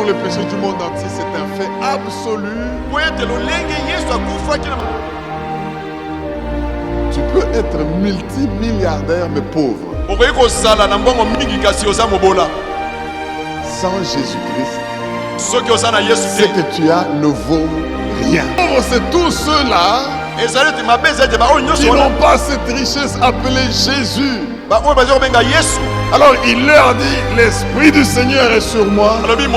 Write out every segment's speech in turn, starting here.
pour le péché du monde entier, c'est un fait absolu. Tu peux être multimilliardaire mais pauvre. Sans Jésus-Christ, ce que tu as ne vaut rien. C'est tous ceux-là qui n'ont pas cette richesse appelée Jésus. Alors il leur dit, l'Esprit du Seigneur est sur moi. Il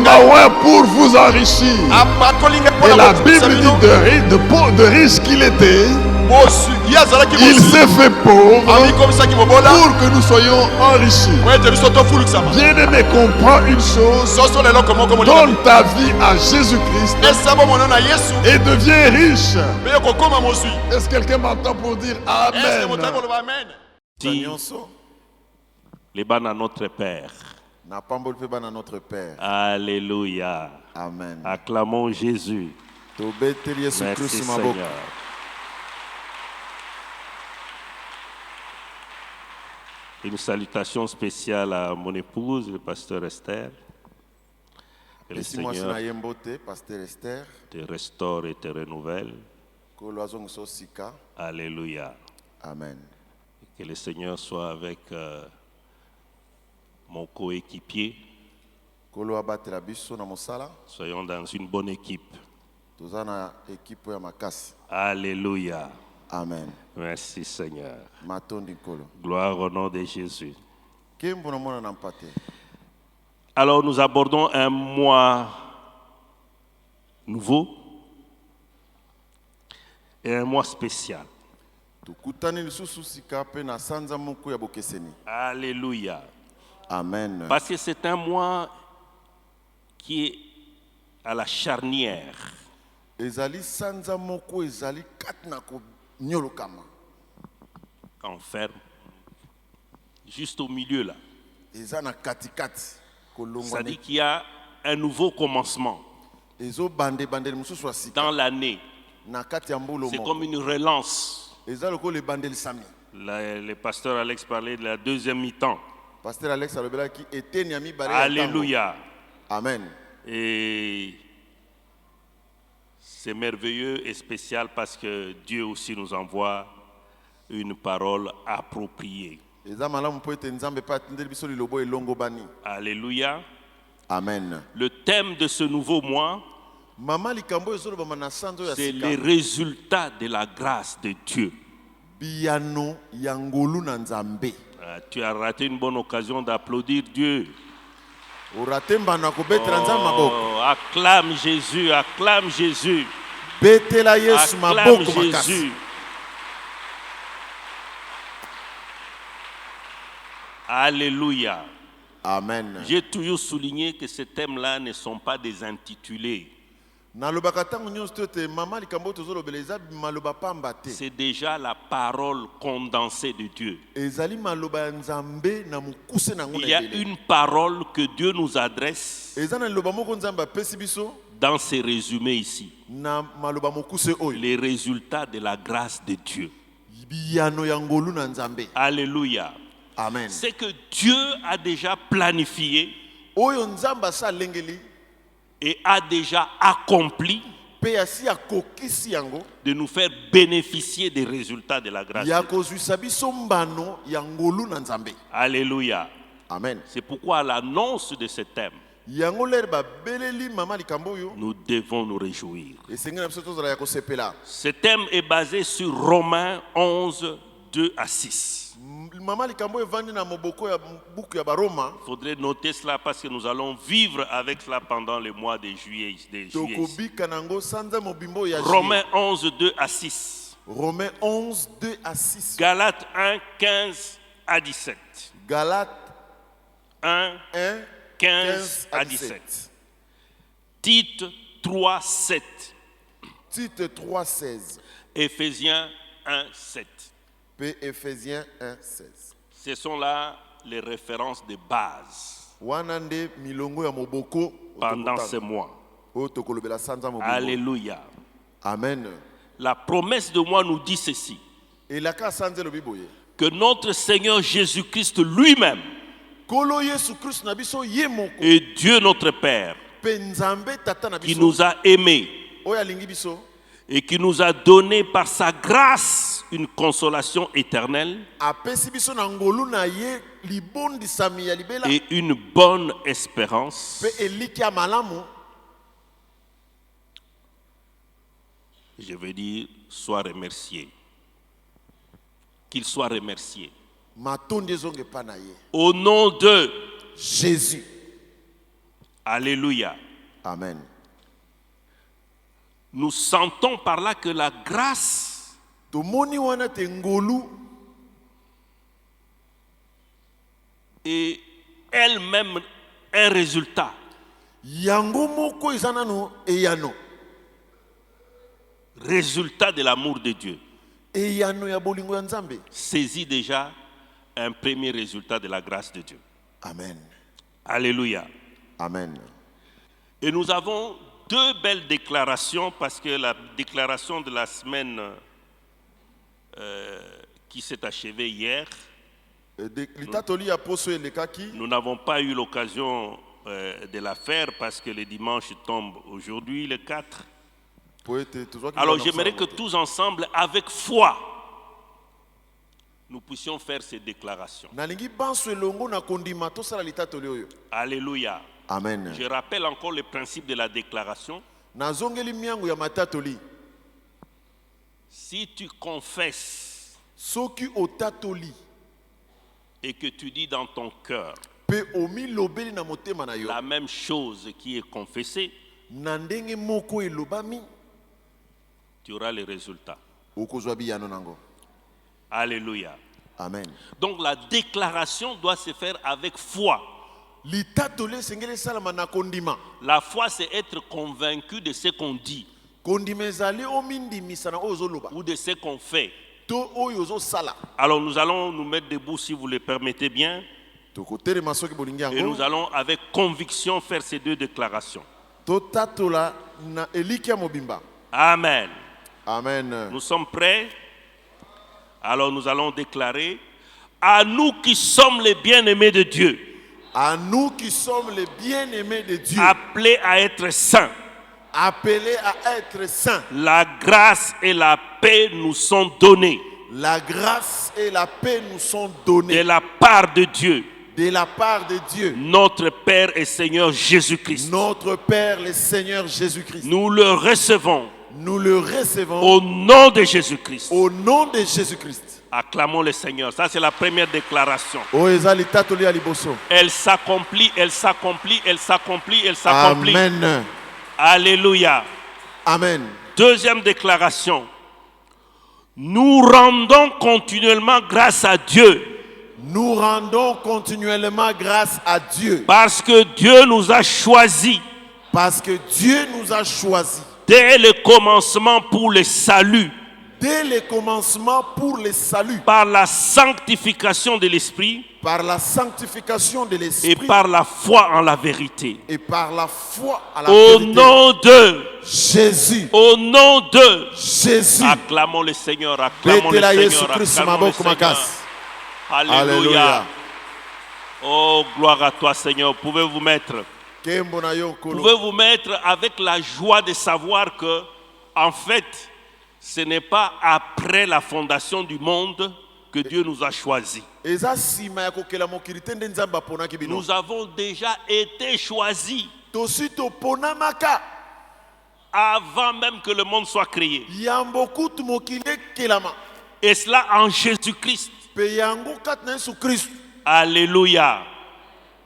m'a oint pour vous enrichir. Et la Bible dit de riche qu'il était, il s'est fait pauvre pour que nous soyons enrichis. Bien-aimé, comprends une chose, donne ta vie à Jésus-Christ et deviens riche. Est-ce que quelqu'un m'entend pour dire Amen? Les bannes à notre Père. Alléluia. Amen. Acclamons Jésus. Merci Seigneur. Une salutation spéciale à mon épouse, le pasteur Esther. Que le Seigneur te restaure et te renouvelle. Alléluia. Amen. Que le Seigneur soit avec mon coéquipier. Soyons dans une bonne équipe. Alléluia. Amen. Merci Seigneur. Gloire au nom de Jésus. Alors nous abordons un mois nouveau et un mois spécial. Alléluia. Amen. Parce que c'est un mois qui est à la charnière. Enferme. Juste au milieu là. Ça dit qu'il y a un nouveau commencement dans l'année. C'est comme une relance. Le pasteur Alex parlait de la deuxième mi-temps. Alléluia. Amen. Et c'est merveilleux et spécial parce que Dieu aussi nous envoie une parole appropriée. Alléluia. Amen. Le thème de ce nouveau mois, c'est les résultats de la grâce de Dieu. Tu as raté une bonne occasion d'applaudir Dieu. Oh, acclame Jésus, acclame Jésus. Acclame Jésus. Alléluia. Amen. J'ai toujours souligné que ces thèmes-là ne sont pas des intitulés. C'est déjà la parole condensée de Dieu. Il y a une parole que Dieu nous adresse dans ces résumés ici. Les résultats de la grâce de Dieu. Alléluia. Amen. C'est que Dieu a déjà planifié et a déjà accompli de nous faire bénéficier des résultats de la grâce de Dieu. Alléluia. Amen. C'est pourquoi à l'annonce de ce thème, nous devons nous réjouir. Ce thème est basé sur Romains 11, 2 à 6. Il faudrait noter cela parce que nous allons vivre avec cela pendant le mois de juillet. Romains 11, 2 à 6. Romains 11, 2 à 6. Galates 1, 15 à 17. Galates 1, 15 à 17. Tite 3, 7. Tite 3, 16. Éphésiens 1, 7. Éphésiens 1, 16. Ce sont là les références de base pendant ce mois. Alléluia. Amen. La promesse de moi nous dit ceci: que notre Seigneur Jésus-Christ lui-même Et Dieu notre Père, qui nous a aimés et qui nous a donné par sa grâce une consolation éternelle et une bonne espérance, je veux dire, soit remercié. Qu'il soit remercié. Au nom de Jésus. Alléluia. Amen. Nous sentons par là que la grâce est elle-même un résultat. Résultat de l'amour de Dieu. Saisis déjà un premier résultat de la grâce de Dieu. Amen. Alléluia. Amen. Et nous avons deux belles déclarations, parce que la déclaration de la semaine qui s'est achevée hier, nous n'avons pas eu l'occasion de la faire parce que le dimanche tombe aujourd'hui, le 4. Alors j'aimerais que tous ensemble, avec foi, nous puissions faire ces déclarations. Alléluia. Amen. Je rappelle encore le principe de la déclaration. Si tu confesses et que tu dis dans ton cœur la même chose qui est confessée, tu auras les résultats. Alléluia. Amen. Donc la déclaration doit se faire avec foi. La foi, c'est être convaincu de ce qu'on dit ou de ce qu'on fait. Alors nous allons nous mettre debout, si vous le permettez bien, et nous allons avec conviction faire ces deux déclarations. Amen. Amen. Nous sommes prêts? Alors nous allons déclarer: à nous qui sommes les bien-aimés de Dieu, à nous qui sommes les bien-aimés de Dieu, appelés à être saints, appelés à être saints, la grâce et la paix nous sont données. La grâce et la paix nous sont données de la part de Dieu, de la part de Dieu, notre Père et Seigneur Jésus-Christ. Notre Père le Seigneur Jésus-Christ. Nous le recevons. Nous le recevons au nom de Jésus-Christ. Au nom de Jésus-Christ. Acclamons le Seigneur. Ça, c'est la première déclaration. Elle s'accomplit, elle s'accomplit, elle s'accomplit, elle s'accomplit. Amen. Alléluia. Amen. Deuxième déclaration. Nous rendons continuellement grâce à Dieu. Nous rendons continuellement grâce à Dieu. Parce que Dieu nous a choisis. Parce que Dieu nous a choisis. Dès le commencement pour le salut. Dès le commencement pour le salut. Par la sanctification de l'Esprit. Par la sanctification de l'Esprit. Et par la foi en la vérité. Et par la foi à la vérité. Au nom de Jésus. Au nom de Jésus. Acclamons le Seigneur. Acclamons le Seigneur. Acclamons le Seigneur. Alléluia. Oh, gloire à toi, Seigneur. Pouvez-vous mettre? Pouvez-vous mettre avec la joie de savoir que, en fait, ce n'est pas après la fondation du monde que Dieu nous a choisis. Nous avons déjà été choisis avant même que le monde soit créé. Et cela en Jésus-Christ. Alléluia.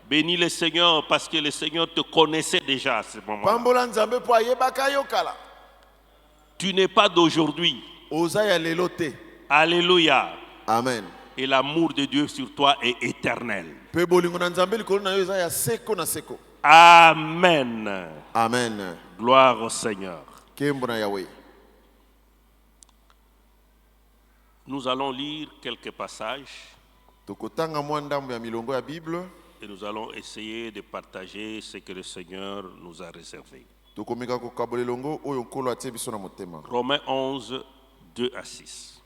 Bénis le Seigneur parce que le Seigneur te connaissait déjà à ce moment. Tu n'es pas d'aujourd'hui. Alléluia. Amen. Et l'amour de Dieu sur toi est éternel. Amen. Amen. Gloire au Seigneur. Nous allons lire quelques passages. Et nous allons essayer de partager ce que le Seigneur nous a réservé. Romains 11, 2 à 6.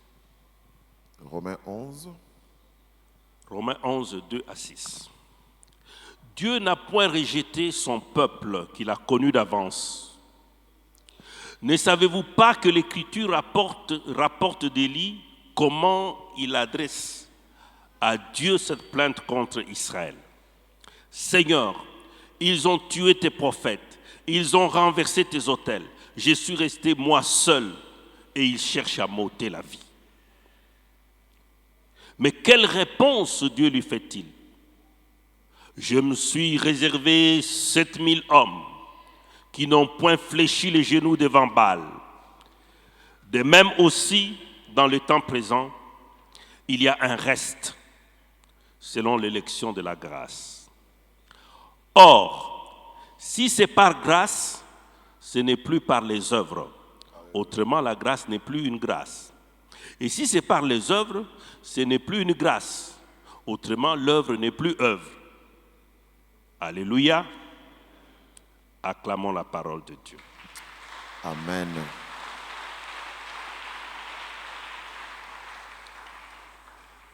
Romains 11. Romains 11, 2 à 6. Dieu n'a point rejeté son peuple qu'il a connu d'avance. Ne savez-vous pas que l'Écriture rapporte d'Élie comment il adresse à Dieu cette plainte contre Israël? Seigneur, ils ont tué tes prophètes, ils ont renversé tes autels. Je suis resté moi seul et ils cherchent à m'ôter la vie. Mais quelle réponse Dieu lui fait-il? Je me suis réservé 7000 hommes qui n'ont point fléchi les genoux devant Baal. De même aussi, dans le temps présent, il y a un reste selon l'élection de la grâce. Or, si c'est par grâce, ce n'est plus par les œuvres. Autrement, la grâce n'est plus une grâce. Et si c'est par les œuvres, ce n'est plus une grâce. Autrement, l'œuvre n'est plus œuvre. Alléluia. Acclamons la parole de Dieu. Amen.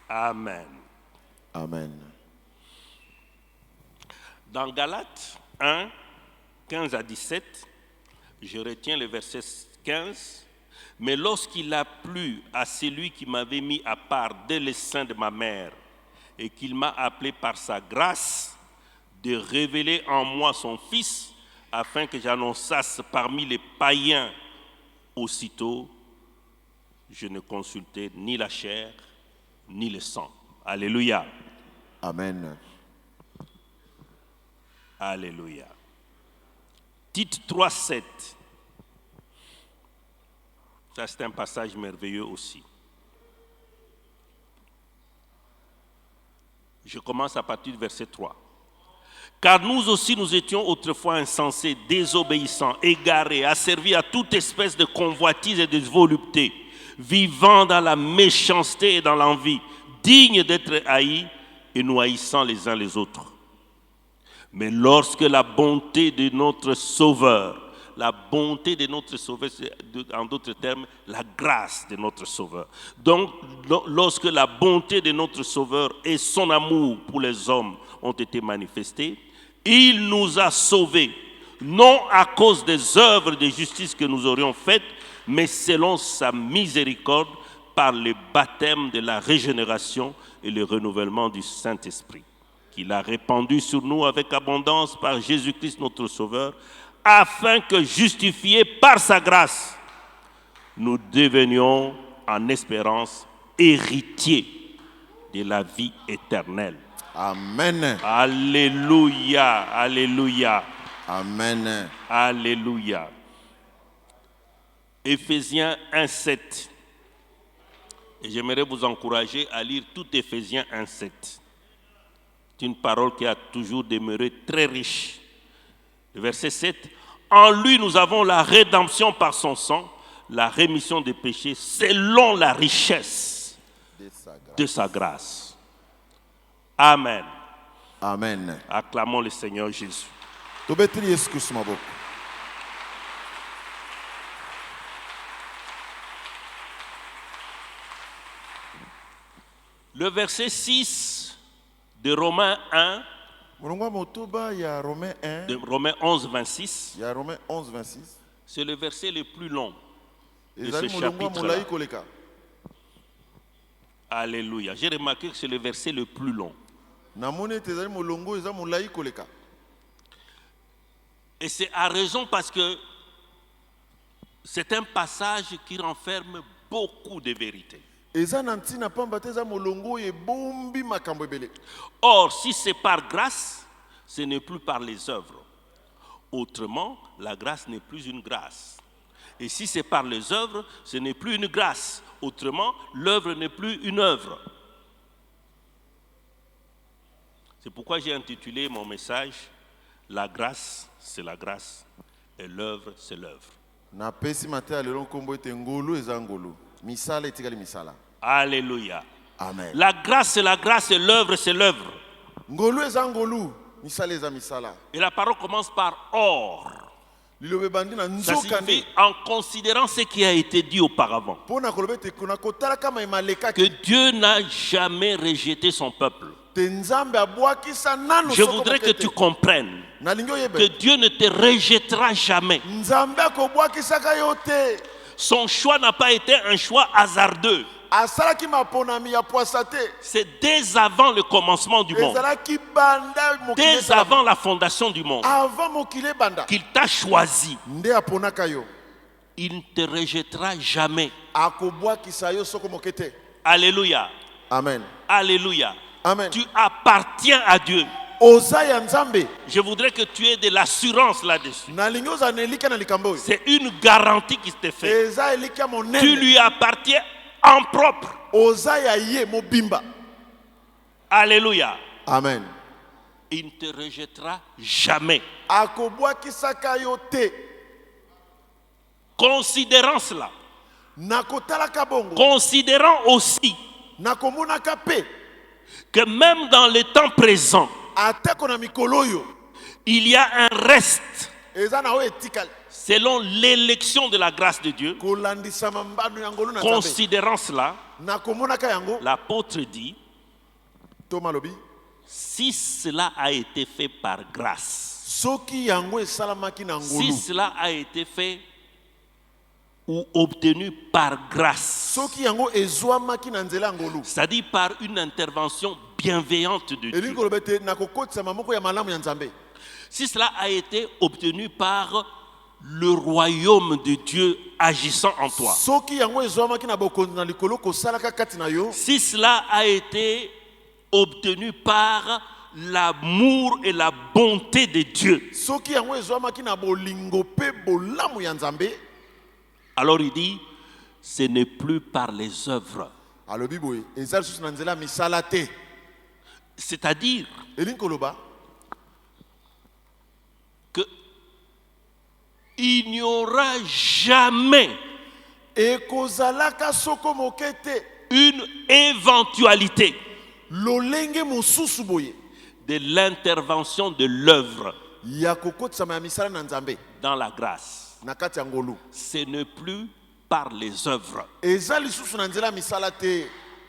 Amen. Amen. Dans Galates 1, 15 à 17, je retiens le verset 15. Mais lorsqu'il a plu à celui qui m'avait mis à part dès le sein de ma mère et qu'il m'a appelé par sa grâce de révéler en moi son Fils, afin que j'annonçasse parmi les païens, aussitôt, je ne consultais ni la chair, ni le sang. Alléluia. Amen. Alléluia. Tite 3, 7. Ça, c'est un passage merveilleux aussi. Je commence à partir du verset 3. Car nous aussi, nous étions autrefois insensés, désobéissants, égarés, asservis à toute espèce de convoitise et de volupté, vivant dans la méchanceté et dans l'envie, dignes d'être haïs et nous haïssant les uns les autres. Mais lorsque la bonté de notre Sauveur, en d'autres termes, la grâce de notre Sauveur. Donc, lorsque la bonté de notre Sauveur et son amour pour les hommes ont été manifestés, il nous a sauvés, non à cause des œuvres de justice que nous aurions faites, mais selon sa miséricorde, par le baptême de la régénération et le renouvellement du Saint-Esprit, qu'il a répandu sur nous avec abondance par Jésus-Christ notre Sauveur, afin que, justifiés par sa grâce, nous devenions en espérance héritiers de la vie éternelle. Amen. Alléluia, alléluia. Amen. Alléluia. Éphésiens 1:7. Et j'aimerais vous encourager à lire tout Éphésiens 1:7. C'est une parole qui a toujours demeuré très riche. Le verset 7. En lui, nous avons la rédemption par son sang, la rémission des péchés, selon la richesse de sa grâce. Amen. Amen. Acclamons le Seigneur Jésus. Le verset 6 de Romains 1, de Romains 11, 26, c'est le verset le plus long de ce chapitre-là. Alléluia. J'ai remarqué que c'est le verset le plus long. Et c'est à raison parce que c'est un passage qui renferme beaucoup de vérités. Or, si c'est par grâce, ce n'est plus par les œuvres. Autrement, la grâce n'est plus une grâce. Et si c'est par les œuvres, ce n'est plus une grâce. Autrement, l'œuvre n'est plus une œuvre. C'est pourquoi j'ai intitulé mon message « La grâce, c'est la grâce, et l'œuvre, c'est l'œuvre ». Alléluia. Amen. La grâce, c'est la grâce, et l'œuvre, c'est l'œuvre. Et la parole commence par « or ». Ça signifie en considérant ce qui a été dit auparavant, que Dieu n'a jamais rejeté son peuple. Je voudrais que tu comprennes que Dieu ne te rejettera jamais. Son choix n'a pas été un choix hasardeux. C'est dès avant le commencement du monde, dès avant la fondation du monde, qu'il t'a choisi. Il ne te rejettera jamais. Alléluia. Amen. Alléluia. Amen. Tu appartiens à Dieu. Je voudrais que tu aies de l'assurance là-dessus. C'est une garantie qui te fait. Tu lui appartiens en propre. Alléluia. Amen. Il ne te rejettera jamais. Considérant cela, considérant aussi que même dans le temps présent, il y a un reste selon l'élection de la grâce de Dieu. Considérant cela, l'apôtre dit, si cela a été fait par grâce, si cela a été fait ou obtenu par grâce, c'est-à-dire par une intervention bienveillante de Dieu, si cela a été obtenu par le royaume de Dieu agissant en toi, si cela a été obtenu par l'amour et la bonté de Dieu, alors il dit, ce n'est plus par les œuvres. C'est-à-dire que il n'y aura jamais une éventualité de l'intervention de l'œuvre dans la grâce. Ce n'est plus par les œuvres.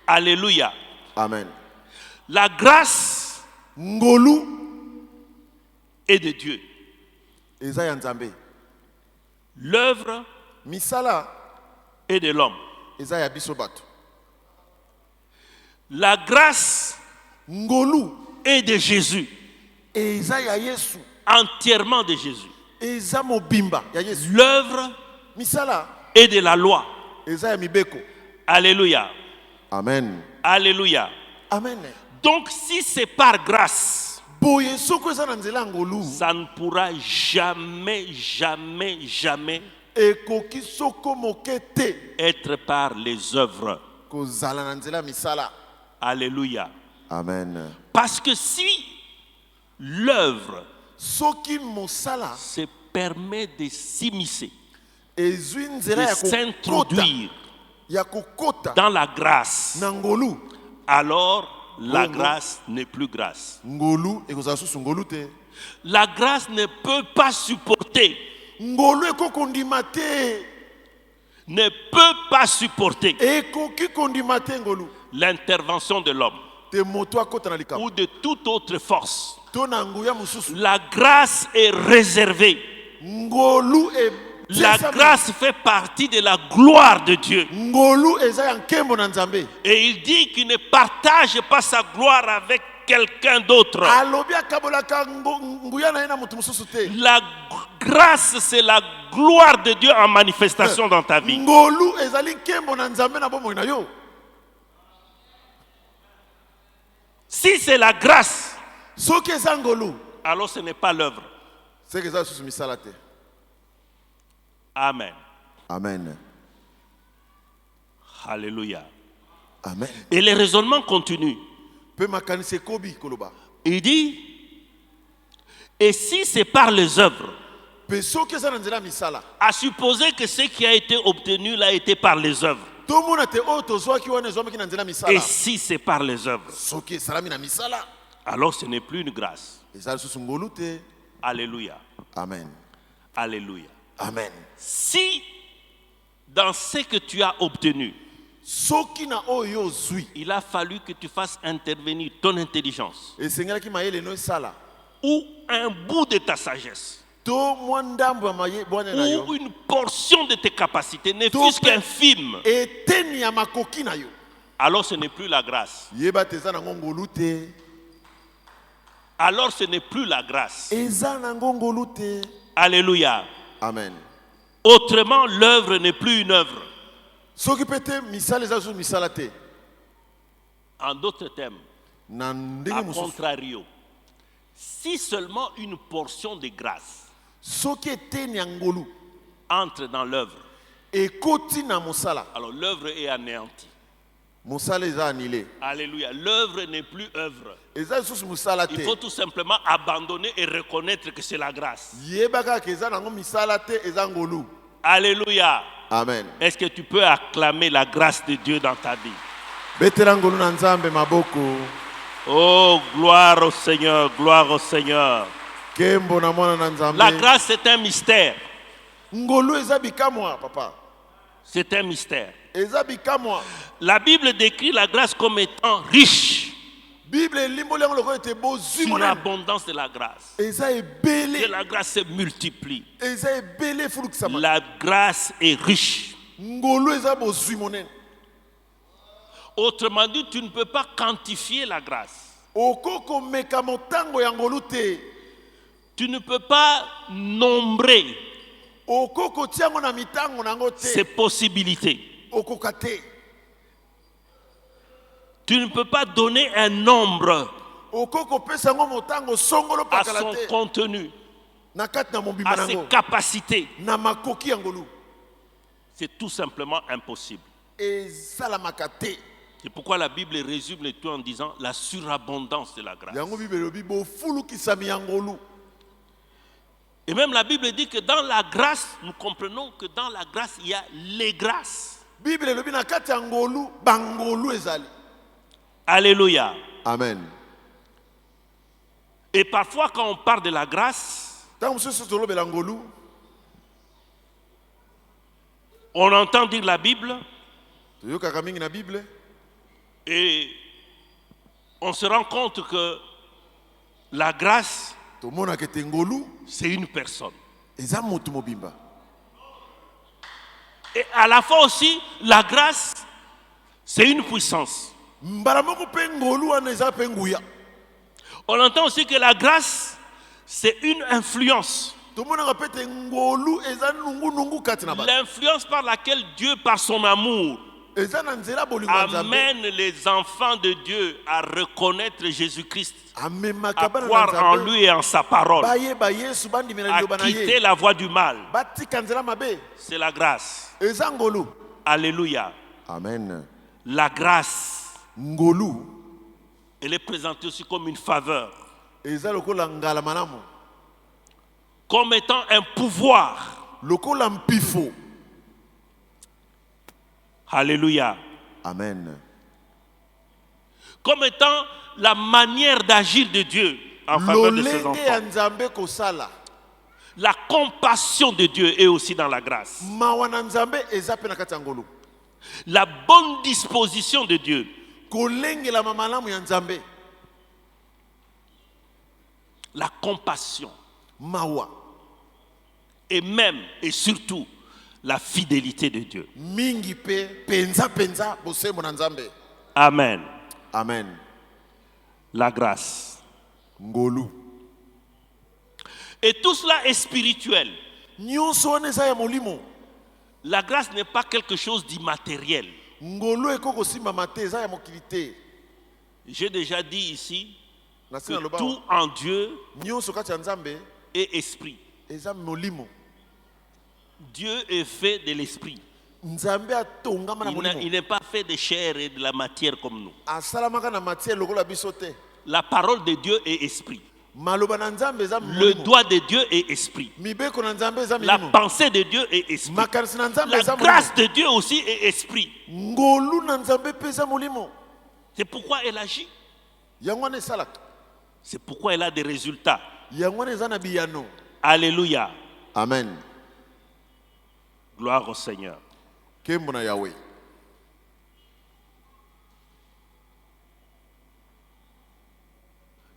Alléluia. Amen. La grâce est de Dieu. L'œuvre est de l'homme. La grâce est de Jésus. Entièrement de Jésus. L'œuvre est de la loi. Alléluia. Amen. Alléluia. Amen. Donc si c'est par grâce, ça ne pourra jamais, jamais, jamais être par les œuvres. Alléluia. Amen. Parce que si l'œuvre se permet de s'immiscer, de s'introduire dans la grâce, alors la grâce n'est plus grâce. La grâce ne peut pas supporter, l'intervention de l'homme ou de toute autre force. La grâce est réservée. La grâce fait partie de la gloire de Dieu. Et il dit qu'il ne partage pas sa gloire avec quelqu'un d'autre. La grâce, c'est la gloire de Dieu en manifestation dans ta vie. Si c'est la grâce, alors ce n'est pas l'œuvre. Amen. Amen. Alléluia. Amen. Et le raisonnement continue. Il dit, et si c'est par les œuvres, à supposer que ce qui a été obtenu l'a été par les œuvres. Et si c'est par les œuvres, alors ce n'est plus une grâce. Alléluia. Amen. Alléluia. Amen. Si dans ce que tu as obtenu, il a fallu que tu fasses intervenir ton intelligence ou un bout de ta sagesse ou une portion de tes capacités, ne fût-ce qu'infime. Alors ce n'est plus la grâce. Alors ce n'est plus la grâce. Alléluia. Amen. Autrement, l'œuvre n'est plus une œuvre. En d'autres termes, à contrario, si seulement une portion de grâce entre dans l'œuvre, alors l'œuvre est anéantie. Alléluia. L'œuvre n'est plus œuvre. Il faut tout simplement abandonner et reconnaître que c'est la grâce. Alléluia. Amen. Est-ce que tu peux acclamer la grâce de Dieu dans ta vie? Oh, gloire au Seigneur, gloire au Seigneur. La grâce, c'est un mystère. C'est un mystère. La Bible décrit la grâce comme étant riche sur l'abondance de la grâce. Que la grâce se multiplie. La grâce est riche. Autrement dit, tu ne peux pas quantifier la grâce. Tu ne peux pas nombrer ses possibilités. Tu ne peux pas donner un nombre à son contenu, à ses capacités. C'est tout simplement impossible. C'est pourquoi la Bible résume le tout en disant la surabondance de la grâce. Et même la Bible dit que dans la grâce, nous comprenons que dans la grâce, il y a les grâces. Alléluia. Amen. Et parfois, quand on parle de la grâce, on entend dire la Bible et on se rend compte que la grâce, c'est une personne. Et à la fois aussi, la grâce, c'est une puissance. On entend aussi que la grâce, c'est une influence. L'influence par laquelle Dieu, par son amour, amène les enfants de Dieu à reconnaître Jésus-Christ, à croire en lui et en sa parole, à quitter la voie du mal. C'est la grâce. Alléluia. Amen. La grâce, elle est présentée aussi comme une faveur, comme étant un pouvoir. Alléluia. Amen. Comme étant la manière d'agir de Dieu en faveur de ses enfants. La compassion de Dieu est aussi dans la grâce. La bonne disposition de Dieu. La compassion. Et même et surtout la fidélité de Dieu. Amen. Amen. La grâce. Et tout cela est spirituel. La grâce n'est pas quelque chose d'immatériel. J'ai déjà dit ici que tout en Dieu est esprit. Dieu est fait de l'esprit. Il n'est pas fait de chair et de la matière comme nous. La parole de Dieu est esprit. Le doigt de Dieu est esprit. La pensée de Dieu est esprit. La grâce de Dieu aussi est esprit. C'est pourquoi elle agit. C'est pourquoi elle a des résultats. Alléluia. Amen. Gloire au Seigneur.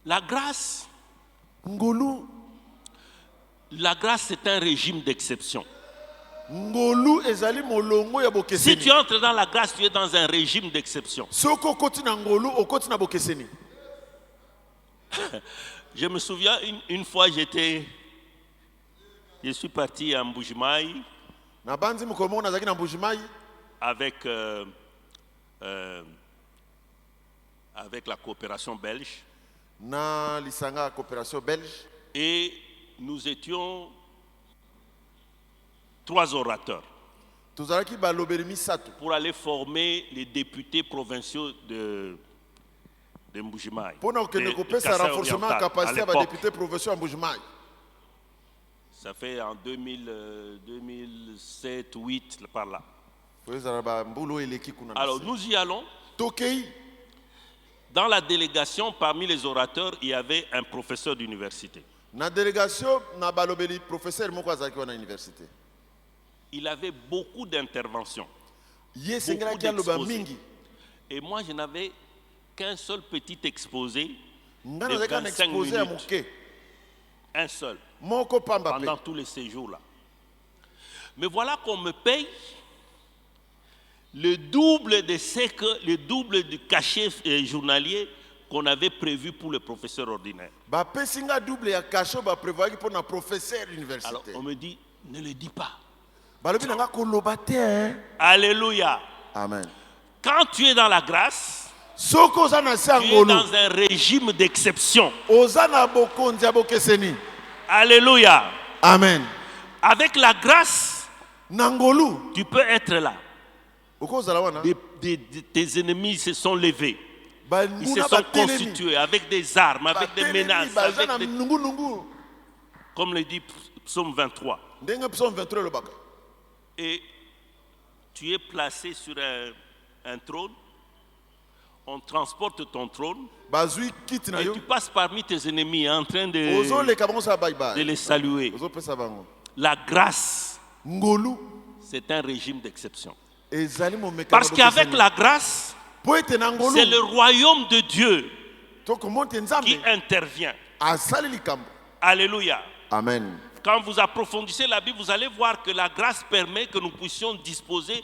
La grâce, ngolu, c'est un régime d'exception. ngolu ezali molongo ya bokeseni. Si tu entres dans la grâce, tu es dans un régime d'exception. Soko koti na ngolu, okoti na bokeseni. Je me souviens une fois je suis parti à Mbujimayi Na banzi mukomo nazaki na Mbujimayi avec la coopération belge. Na lisanga coopération belge. Et nous étions 3 orateurs pour aller former les députés provinciaux de Mbujimayi. Ça fait en 2007, 2008, par là. Alors nous y allons. Dans la délégation, parmi les orateurs, il y avait un professeur d'université. Na délégation, na balobeli professeur moko azaki na université. Il avait beaucoup d'interventions. Et moi, je n'avais qu'un seul petit exposé de 25 minutes. Un seul. Pendant tous les séjours-là. Mais voilà qu'on me paye le double du cachet journalier qu'on avait prévu pour le professeur ordinaire. Alors on me dit, ne le dis pas. Alléluia. Amen. Quand tu es dans la grâce, tu es dans un régime d'exception. Alléluia. Amen. Avec la grâce, tu peux être là. Tes ennemis se sont levés. Ils se sont constitués avec des armes, avec des menaces, comme le dit Psaume 23. Et tu es placé sur un trône, on transporte ton trône, et tu passes parmi tes ennemis en train de les saluer. La grâce, c'est un régime d'exception. Parce qu'avec la grâce, c'est le royaume de Dieu qui intervient. Alléluia. Amen. Quand vous approfondissez la Bible, vous allez voir que la grâce permet que nous puissions disposer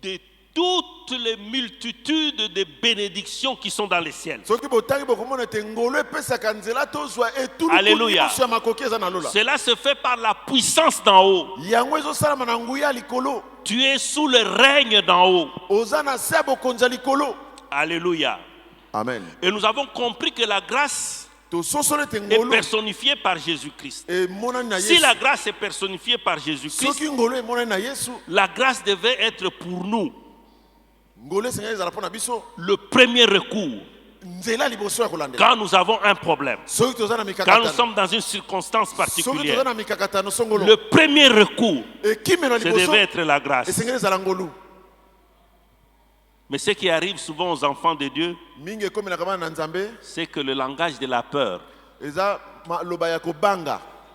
de toutes les multitudes de bénédictions qui sont dans les ciels. Alléluia. Cela se fait par la puissance d'en haut. Tu es sous le règne d'en haut. Alléluia. Amen. Et nous avons compris que la grâce est personnifiée par Jésus-Christ. Si la grâce est personnifiée par Jésus-Christ, la grâce devait être pour nous le premier recours quand nous avons un problème, quand nous sommes dans une circonstance particulière. Le premier recours, ça devait être la grâce. Mais ce qui arrive souvent aux enfants de Dieu, c'est que le langage de la peur,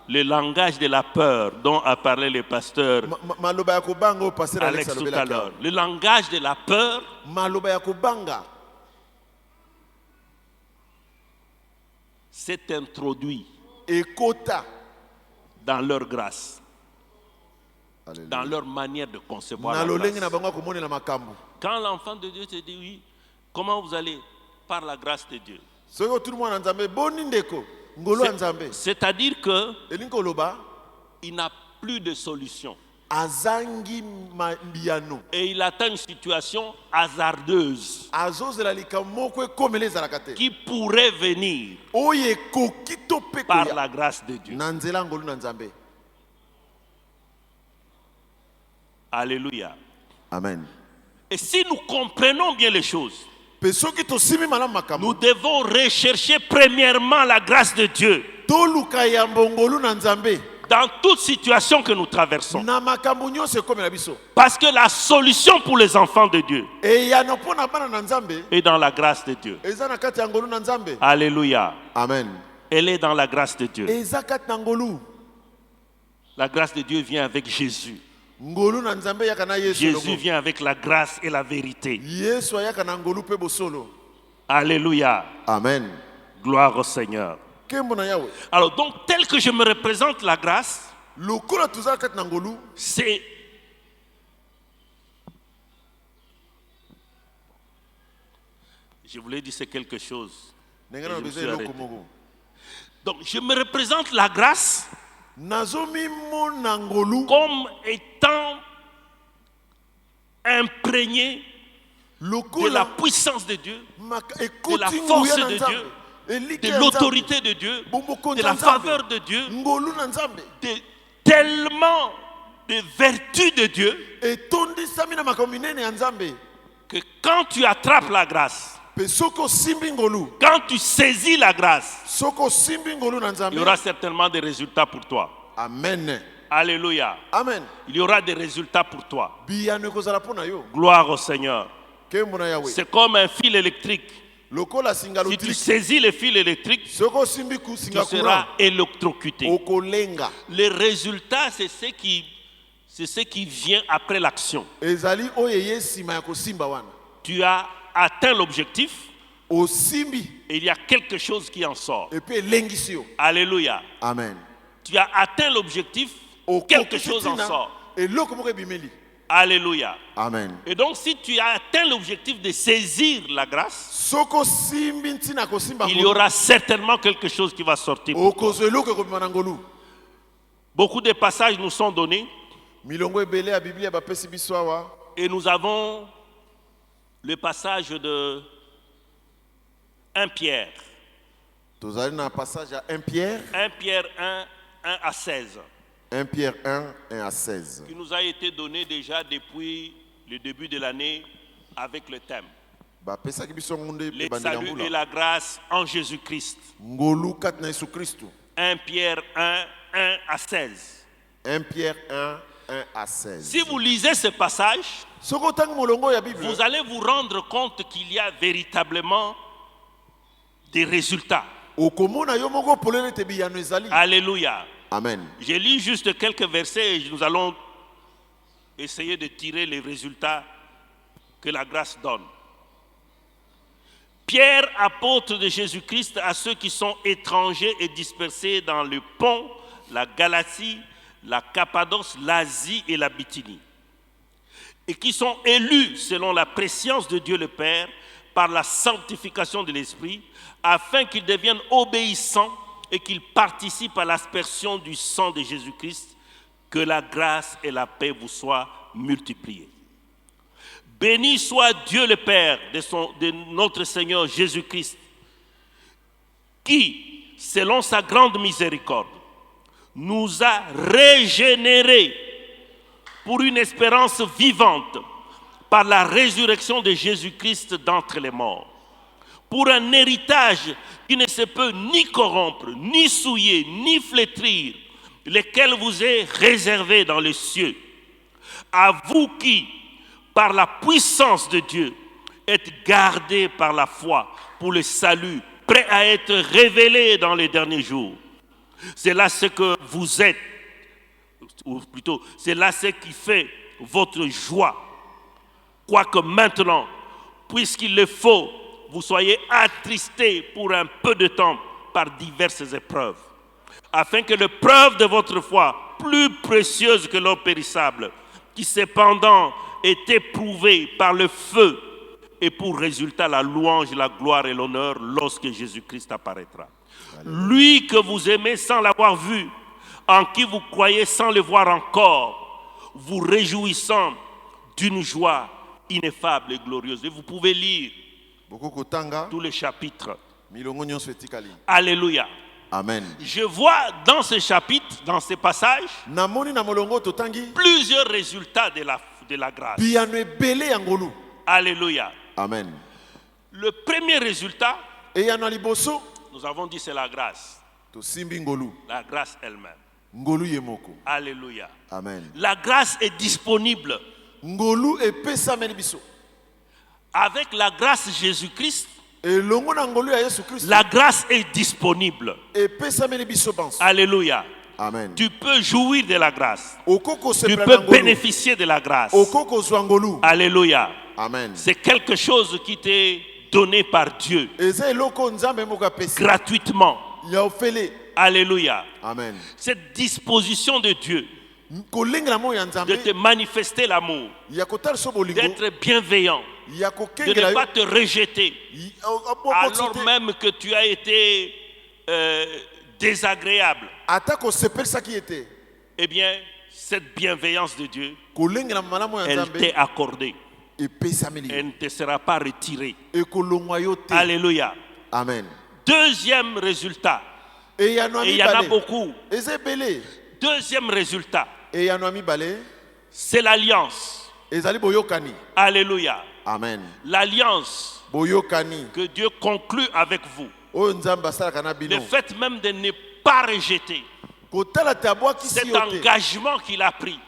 le langage de la peur dont a parlé le pasteur Alex tout à l'heure, le langage de la peur s'est introduit dans leur grâce, dans leur manière de concevoir la grâce. Quand l'enfant de Dieu te dit oui, comment vous allez? Par la grâce de Dieu. C'est-à-dire que il n'a plus de solution. Et il atteint une situation hasardeuse qui pourrait venir par la grâce de Dieu. Alléluia. Amen. Et si nous comprenons bien les choses, nous devons rechercher premièrement la grâce de Dieu dans toute situation que nous traversons. Parce que la solution pour les enfants de Dieu est dans la grâce de Dieu. Alléluia. Amen. Elle est dans la grâce de Dieu. La grâce de Dieu vient avec Jésus. Jésus vient avec la grâce et la vérité. Alléluia. Amen. Gloire au Seigneur. Alors donc, tel que je me représente la grâce, c'est je voulais dire c'est quelque chose. Donc je me représente la grâce comme étant imprégné de la puissance de Dieu, de la force de Dieu, de l'autorité de Dieu, de la faveur de Dieu, tellement de vertus de Dieu, que quand tu attrapes la grâce, quand tu saisis la grâce, il y aura certainement des résultats pour toi. Amen. Alléluia. Amen. Il y aura des résultats pour toi. Gloire au Seigneur. C'est comme un fil électrique. Si tu saisis le fil électrique, tu seras électrocuté. Le résultat, c'est ce qui vient après l'action. Tu as atteint l'objectif et il y a quelque chose qui en sort. Alléluia. Amen. Tu as atteint l'objectif, quelque chose en sort. Alléluia. Amen. Et donc si tu as atteint l'objectif de saisir la grâce, il y aura certainement quelque chose qui va sortir. Beaucoup de passages nous sont donnés. Et nous avons le passage de 1 Pierre. 1 Pierre 1 à 16. 1 Pierre 1, 1 à 16. Qui nous a été donné déjà depuis le début de l'année avec le thème. Les saluts et la grâce en Jésus-Christ. 1 Pierre 1, 1 à 16. 1 Pierre 1, 1 à 16. Si vous lisez ce passage, vous allez vous rendre compte qu'il y a véritablement des résultats. Alléluia. Amen. Je lis juste quelques versets et nous allons essayer de tirer les résultats que la grâce donne. Pierre, apôtre de Jésus-Christ, à ceux qui sont étrangers et dispersés dans le Pont, la Galatie, la Cappadoce, l'Asie et la Bithynie, et qui sont élus selon la prescience de Dieu le Père par la sanctification de l'Esprit, afin qu'ils deviennent obéissants et qu'ils participent à l'aspersion du sang de Jésus-Christ, que la grâce et la paix vous soient multipliées. Béni soit Dieu le Père de notre Seigneur Jésus-Christ, qui, selon sa grande miséricorde, nous a régénérés pour une espérance vivante par la résurrection de Jésus-Christ d'entre les morts, pour un héritage qui ne se peut ni corrompre, ni souiller, ni flétrir, lequel vous est réservé dans les cieux. À vous qui, par la puissance de Dieu, êtes gardés par la foi pour le salut, prêt à être révélé dans les derniers jours. C'est là ce que vous êtes, ou plutôt, c'est là ce qui fait votre joie. Quoique maintenant, puisqu'il le faut, vous soyez attristés pour un peu de temps par diverses épreuves, afin que l'épreuve de votre foi, plus précieuse que l'or périssable, qui cependant est éprouvée par le feu, et pour résultat la louange, la gloire et l'honneur lorsque Jésus-Christ apparaîtra. Lui que vous aimez sans l'avoir vu, en qui vous croyez sans le voir encore, vous réjouissant d'une joie ineffable et glorieuse. Et vous pouvez lire tous les chapitres. Alléluia. Amen. Je vois dans ce chapitre, dans ce passage, plusieurs résultats de la grâce. Alléluia. Amen. Le premier résultat, nous avons dit, c'est la grâce. La grâce elle-même. Alléluia. Amen. La grâce est disponible. Avec la grâce de Jésus-Christ, la grâce est disponible. Alléluia. Amen. Tu peux jouir de la grâce. Tu peux bénéficier de la grâce. Alléluia. Amen. C'est quelque chose qui t'est donné par Dieu gratuitement. Alléluia. Amen. Cette disposition de Dieu de te manifester l'amour, d'être bienveillant, de ne pas te rejeter, alors même que tu as été désagréable. Eh bien, cette bienveillance de Dieu, elle t'est accordée. Elle ne te sera pas retirée. Alléluia. Amen. Deuxième résultat. Et il y en a beaucoup. Deuxième résultat. C'est l'alliance. Alléluia. Amen. L'alliance que Dieu conclut avec vous. Le fait même de ne pas rejeter cet engagement qu'il a pris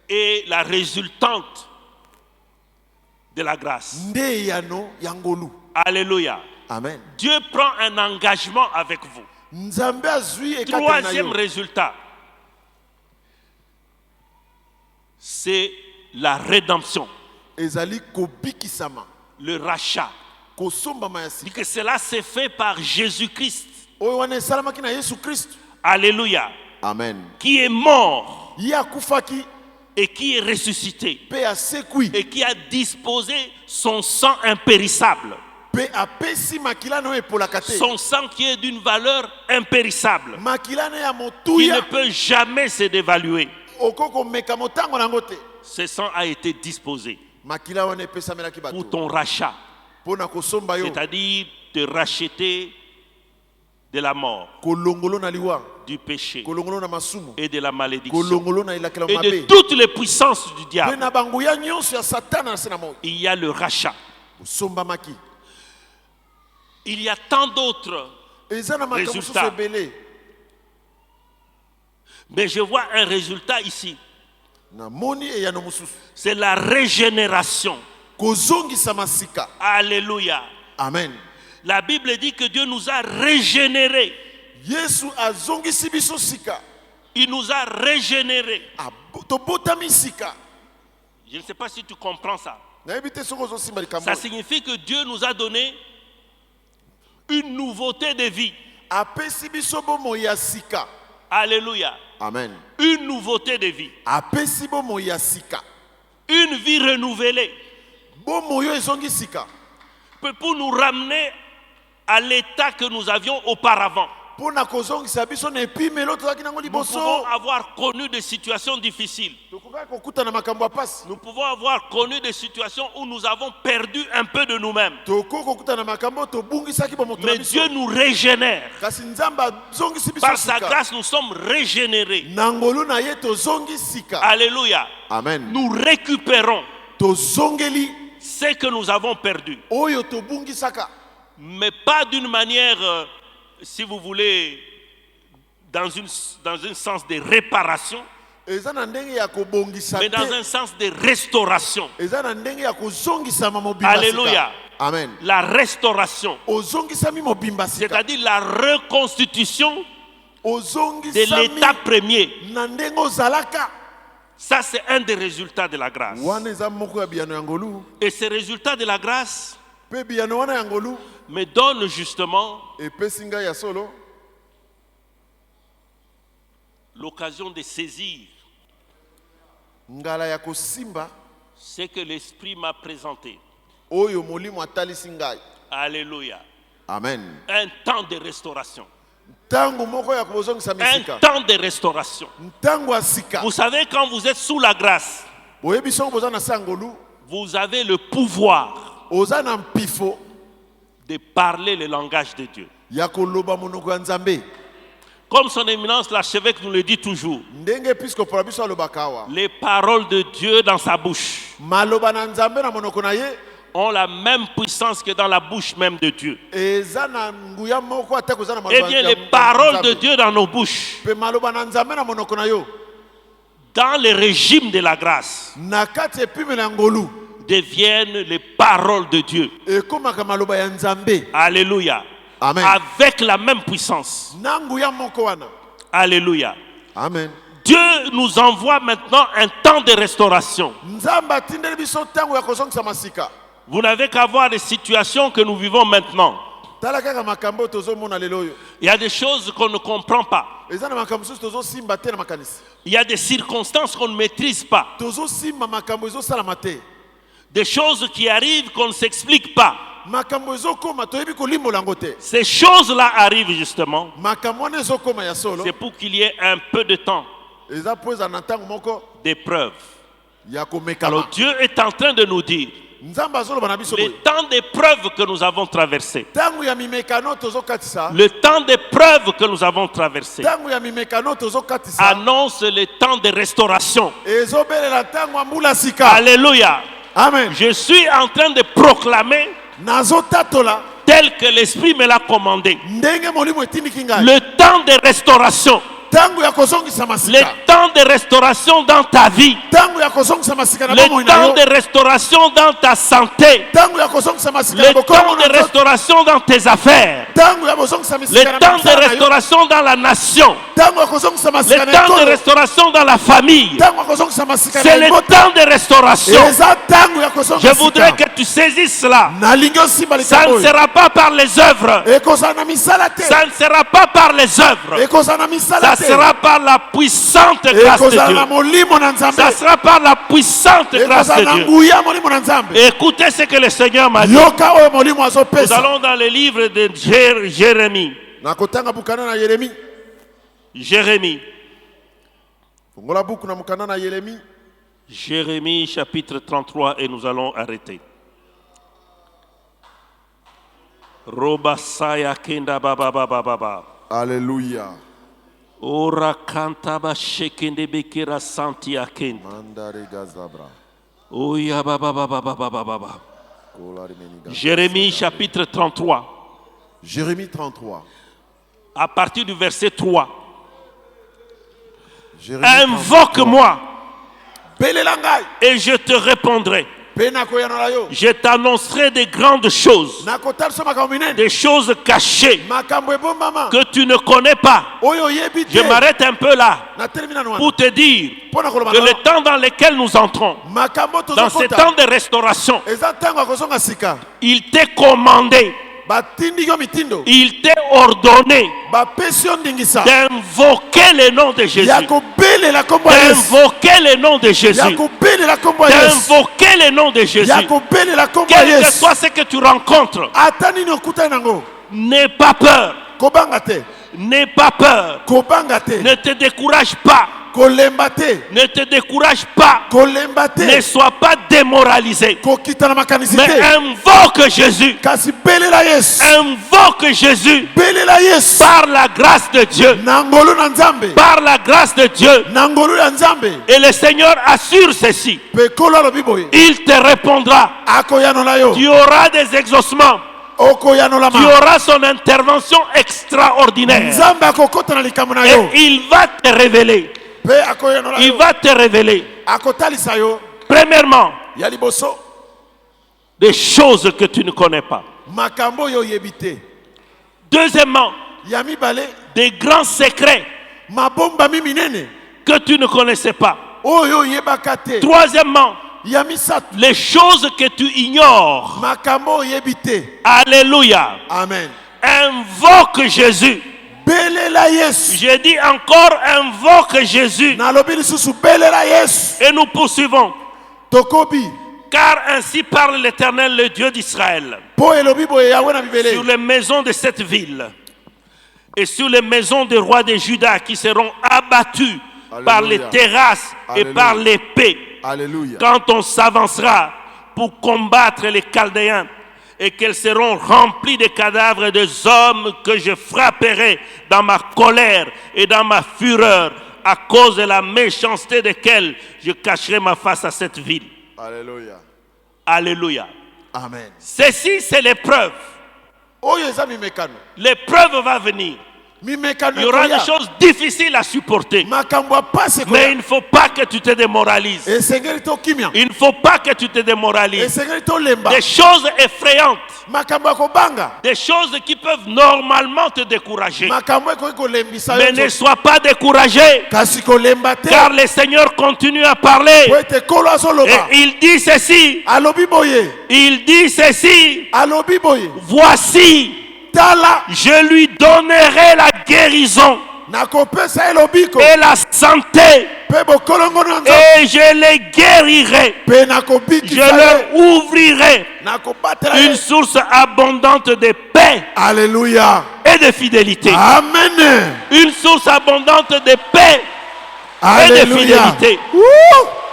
est la résultante de la grâce. Alléluia. Amen. Dieu prend un engagement avec vous. Troisième résultat, c'est la rédemption, le rachat. Et que cela s'est fait par Jésus-Christ. Alléluia. Amen. Qui est mort et qui est ressuscité et qui a disposé son sang impérissable. Son sang qui est d'une valeur impérissable, qui ne peut jamais se dévaluer. Ce sang a été disposé pour ton rachat, c'est-à-dire te racheter de la mort, du péché et de la malédiction et de toutes les puissances du diable. Il y a le rachat. Il y a tant d'autres résultats. Mais je vois un résultat ici. C'est la régénération. Alléluia. Amen. La Bible dit que Dieu nous a régénérés. Il nous a régénérés. Je ne sais pas si tu comprends ça. Ça signifie que Dieu nous a donné une nouveauté de vie. Alléluia. Amen. Une nouveauté de vie. Une vie renouvelée. Pour nous ramener à l'état que nous avions auparavant. Nous pouvons avoir connu des situations difficiles. Nous pouvons avoir connu des situations où nous avons perdu un peu de nous-mêmes. Mais Dieu nous régénère. Par sa grâce, nous sommes régénérés. Alléluia. Amen. Nous récupérons ce que nous avons perdu. Mais pas d'une manière, si vous voulez, dans un sens de réparation, mais dans un sens de restauration. Alléluia. Amen. La restauration, c'est-à-dire la reconstitution de l'état premier. Ça, c'est un des résultats de la grâce. Et ces résultats de la grâce me donnent justement l'occasion de saisir ce que l'Esprit m'a présenté. Alléluia. Amen. Un temps de restauration. Un temps de restauration. Vous savez, quand vous êtes sous la grâce, vous avez le pouvoir de parler le langage de Dieu. Comme son éminence l'archevêque nous le dit toujours, les paroles de Dieu dans sa bouche ont la même puissance que dans la bouche même de Dieu. Eh bien, les paroles de Dieu dans nos bouches, dans le régime de la grâce, deviennent les paroles de Dieu. Alléluia. Amen. Avec la même puissance. Alléluia. Amen. Dieu nous envoie maintenant un temps de restauration. Vous n'avez qu'à voir les situations que nous vivons maintenant. Il y a des choses qu'on ne comprend pas. Il y a des circonstances qu'on ne maîtrise pas. Des choses qui arrivent qu'on ne s'explique pas. Ces choses-là arrivent justement. C'est pour qu'il y ait un peu de temps d'épreuve. Alors Dieu est en train de nous dire le temps d'épreuve que nous avons traversé. Le temps d'épreuve que nous avons traversé annonce le temps de restauration. Alléluia. Amen. Je suis en train de proclamer tel que l'Esprit me l'a commandé. Le temps de restauration. Le temps de restauration dans ta vie. Le temps de restauration dans ta santé. Le temps de restauration dans tes affaires. Le temps de restauration dans la nation. Le temps de restauration dans la famille. C'est le temps de restauration. Je voudrais que tu saisisses cela. Ça ne sera pas par les œuvres. Ça ne sera pas par les œuvres. Ça sera par la puissante grâce de Dieu. Ça sera par la puissante grâce de Dieu. Écoutez ce que le Seigneur m'a dit. Nous allons dans le livre de Jérémie. Jérémie chapitre 33 et nous allons arrêter. Robasaya kenda baba baba baba. Alléluia. Ora kantaba shekende bekera santi aken. Mandare gazabra. Oya baba baba baba baba. Jérémie chapitre 33. Jérémie 33. À partir du verset 3. Invoque-moi et je te répondrai. Je t'annoncerai des grandes choses, des choses cachées que tu ne connais pas. Je m'arrête un peu là pour te dire que le temps dans lequel nous entrons, dans ce temps de restauration, il t'est commandé, il t'est ordonné d'invoquer le nom de Jésus. D'invoquer le nom de Jésus. D'invoquer le nom de Jésus. Quel que soit ce que tu rencontres, n'aie pas peur. N'aie pas peur. Ne te décourage pas. Ne te décourage pas. Ne sois pas démoralisé. Mais invoque Jésus. Invoque Jésus. Par la grâce de Dieu. Par la grâce de Dieu. Et le Seigneur assure ceci. Il te répondra. Tu auras des exaucements. Tu auras son intervention extraordinaire. Et il va te révéler. Il va te révéler. Premièrement, des choses que tu ne connais pas. Deuxièmement, des grands secrets que tu ne connaissais pas. Troisièmement, les choses que tu ignores. Alléluia. Amen. Invoque Jésus. J'ai dit encore, invoque Jésus. Et nous poursuivons. Car ainsi parle l'Éternel, le Dieu d'Israël, sur les maisons de cette ville et sur les maisons des rois de Juda qui seront abattus. Alléluia. Par les terrasses. Alléluia. Et par l'épée. Alléluia. Quand on s'avancera pour combattre les Chaldéens, et qu'elles seront remplies de cadavres des hommes que je frapperai dans ma colère et dans ma fureur, à cause de la méchanceté desquelles je cacherai ma face à cette ville. Alléluia. Alléluia. Amen. Ceci, c'est l'épreuve. L'épreuve va venir. Il y aura des choses difficiles à supporter. Mais il ne faut pas que tu te démoralises. Il ne faut pas que tu te démoralises. Des choses effrayantes Des choses qui peuvent normalement te décourager. Mais ne sois pas découragé. Car le Seigneur continue à parler. Et il dit ceci. Il dit ceci. Voici, je lui donnerai la guérison et la santé. Et je les guérirai. Je leur ouvrirai une source abondante de paix. Alléluia. Et de fidélité. Amen. Une source abondante de paix. Alléluia. Et de fidélité.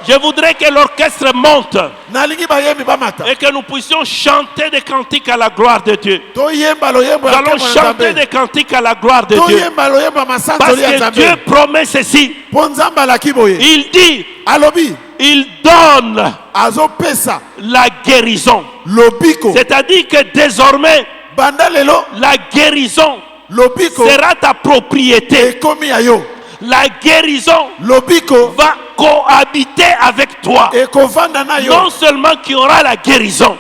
Je voudrais que l'orchestre monte et que nous puissions chanter des cantiques à la gloire de Dieu. Nous allons chanter des cantiques à la gloire de Dieu. Parce que Dieu promet ceci. Il dit, il donne la guérison. C'est-à-dire que désormais, la guérison sera ta propriété. La guérison va cohabiter avec toi. Non seulement qu'il y aura la guérison,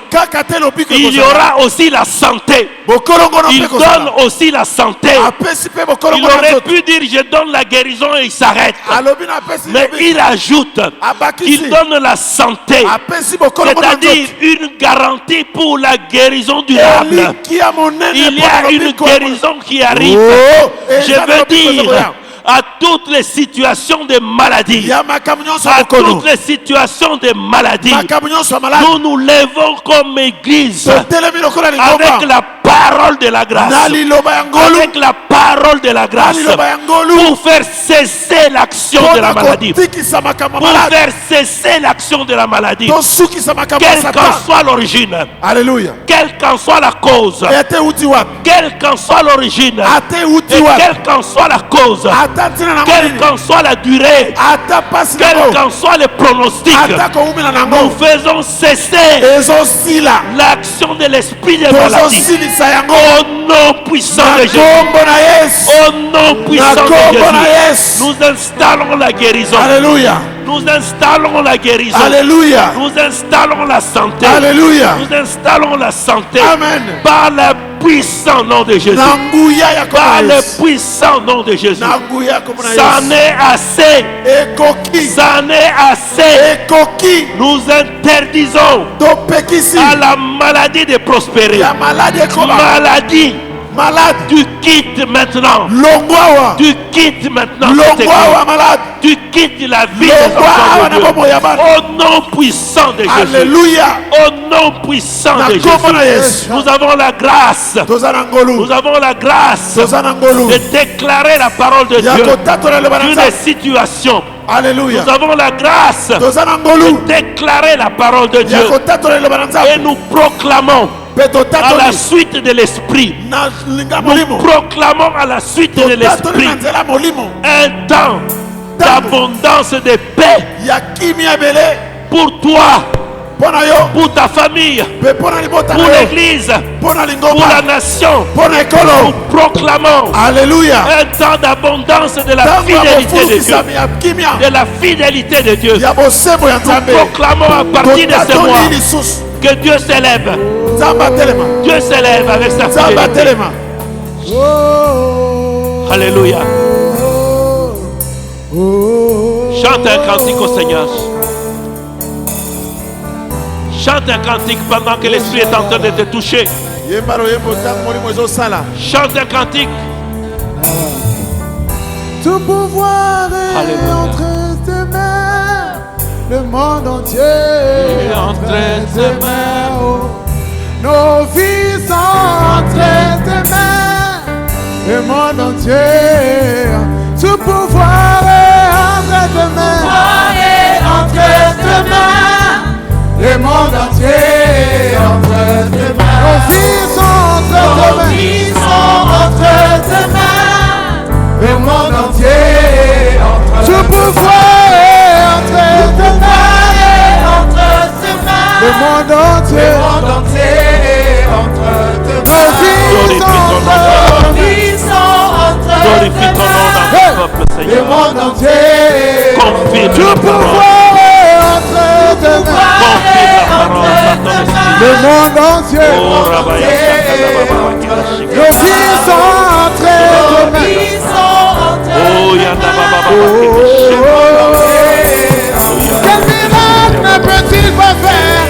il y aura aussi la santé. Il donne aussi la santé. Il aurait pu dire je donne la guérison et il s'arrête. Mais il ajoute, il donne la santé. C'est-à-dire une garantie pour la guérison durable. Il y a une guérison qui arrive. Je veux dire, à toutes les situations de maladie, à toutes les situations de maladie, nous nous levons comme église avec la parole de la grâce, avec la parole de la grâce, pour faire cesser l'action de la maladie, pour faire cesser l'action de la maladie, quelle qu'en soit l'origine, quelle qu'en soit la cause, quelle qu'en soit l'origine, et quelle qu'en soit la cause, quelle qu'en soit la durée, quel qu'en soit le pronostic, nous faisons cesser l'action de l'esprit de maladie. Au nom puissant de Jésus. Au nom puissant de Jésus. Nous installons la guérison. Alléluia. Nous installons la guérison. Alléluia. Nous installons la santé. Alléluia. Nous installons la santé. Amen. Par le puissant nom de Jésus. Par le puissant nom de Jésus. Ça n'est assez. Ça n'est assez. Nous interdisons à la maladie de prospérer. Maladie. Malade. Tu quittes maintenant. Tu quittes maintenant. Tu quittes la vie des enfants de Dieu. Au nom puissant de Jésus. Alléluia. Au nom puissant de Jésus. Nous avons la grâce. Nous avons la grâce de déclarer la parole de Dieu d'une situation. Alléluia. Nous avons la grâce de déclarer la parole de Dieu. Et nous proclamons à la suite de l'esprit. Nous proclamons à la suite de l'esprit un temps d'abondance de paix pour toi, pour ta famille, pour l'église, pour la nation. Nous proclamons un temps d'abondance de la fidélité de Dieu. De la fidélité de Dieu. Nous proclamons à partir de ce mois que Dieu s'élève. Dieu s'élève avec sa fidélité. Alléluia. Chante un cantique au Seigneur. Chante un cantique pendant que l'Esprit est en train de te toucher. Chante un cantique. Tout pouvoir est entre tes mains. Le monde entier est entre tes mains. Oh. Nos vies sont entre tes mains. Le monde entier. Tout pouvoir est entre tes mains. Entre tes mains. Le monde entier entre tes mains. Nos vies sont entre tes mains. Le monde entier entre tes mains. Tout pouvoir est entre tes mains. Le monde entier entre tes mains. Nos vies sont entre tes mains. Le monde entier. Confirme tout pouvoir est entre tes mains. Le monde entier. Nos vies sont entre tes mains. Quel miracle ne peut-il pas faire?